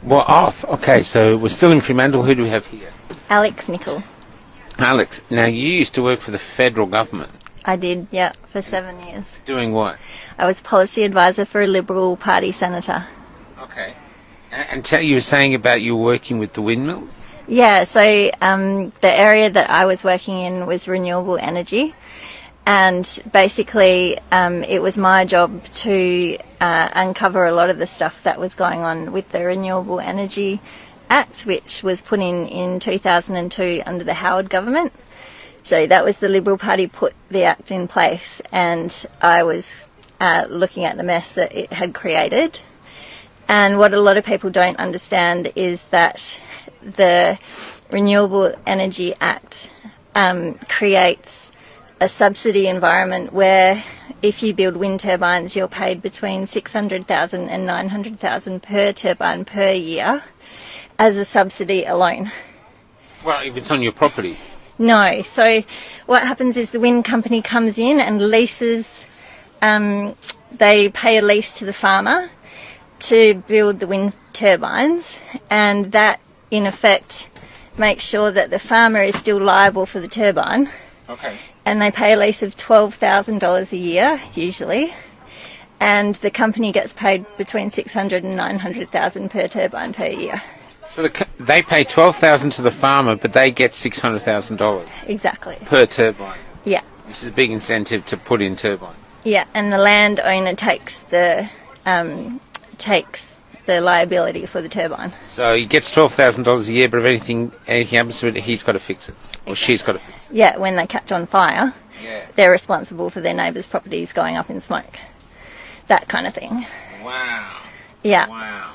Well, off. Okay, so we're still in Fremantle. Who do we have here? Alex Nicol. Alex, now you used to work for the federal government. I did, yeah, for 7 years. Doing what? I was policy advisor for a Liberal Party senator. Okay. And you were saying about you working with the windmills? Yeah, so the area that I was working in was renewable energy. And basically, it was my job to uncover a lot of the stuff that was going on with the Renewable Energy Act, which was put in 2002 under the Howard government. So that was the Liberal Party put the act in place, and I was looking at the mess that it had created. And what a lot of people don't understand is that the Renewable Energy Act creates a subsidy environment where if you build wind turbines, you're paid between $600,000 and $900,000 per turbine per year as a subsidy alone. Well, if it's on your property. No. So what happens is the wind company comes in and leases, they pay a lease to the farmer to build the wind turbines, and that in effect makes sure that the farmer is still liable for the turbine. Okay. And they pay a lease of $12,000 a year, usually, and the company gets paid between $600,000 and $900,000 per turbine per year. So they pay $12,000 to the farmer, but they get $600,000 Exactly. per turbine. Yeah. Which is a big incentive to put in turbines. Yeah, and the landowner takes the liability for the turbine. So he gets $12,000 a year, but if anything happens to it, he's got to fix it, or she's got to fix it. Yeah, when they catch on fire, they're responsible for their neighbours' properties going up in smoke. That kind of thing. Wow. Yeah. Wow.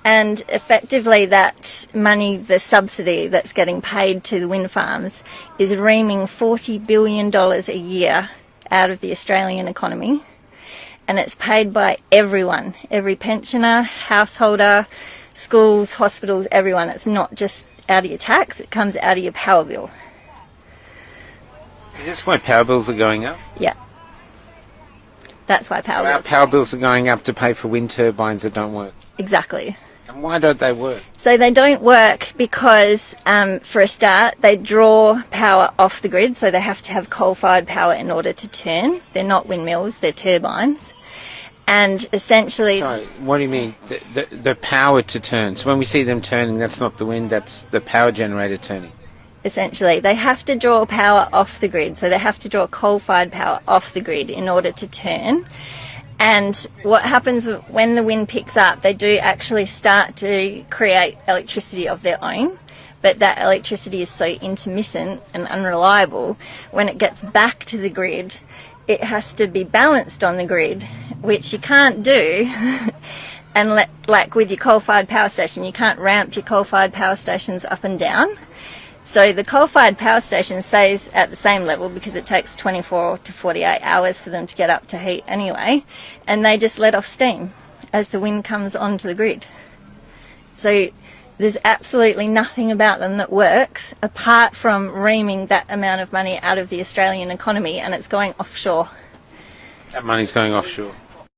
And effectively that money, the subsidy that's getting paid to the wind farms, is reaming $40 billion a year out of the Australian economy. And it's paid by everyone, every pensioner, householder, schools, hospitals, everyone. It's not just out of your tax, it comes out of your power bill. Is this why power bills are going up? Yeah. That's why power bills. Our power bills are going up to pay for wind turbines that don't work. Exactly. And why don't they work? So they don't work because, for a start, they draw power off the grid, so they have to have coal-fired power in order to turn. They're not windmills, they're turbines. And essentially... Sorry, what do you mean? The power to turn. So when we see them turning, that's not the wind, that's the power generator turning. Essentially, they have to draw power off the grid, so they have to draw coal-fired power off the grid in order to turn. And what happens when the wind picks up, they do actually start to create electricity of their own, but that electricity is so intermittent and unreliable, when it gets back to the grid, it has to be balanced on the grid, which you can't do. And like with your coal-fired power station, you can't ramp your coal-fired power stations up and down. So the coal-fired power station stays at the same level because it takes 24 to 48 hours for them to get up to heat anyway, and they just let off steam as the wind comes onto the grid. So there's absolutely nothing about them that works apart from reaming that amount of money out of the Australian economy, and it's going offshore. That money's going offshore?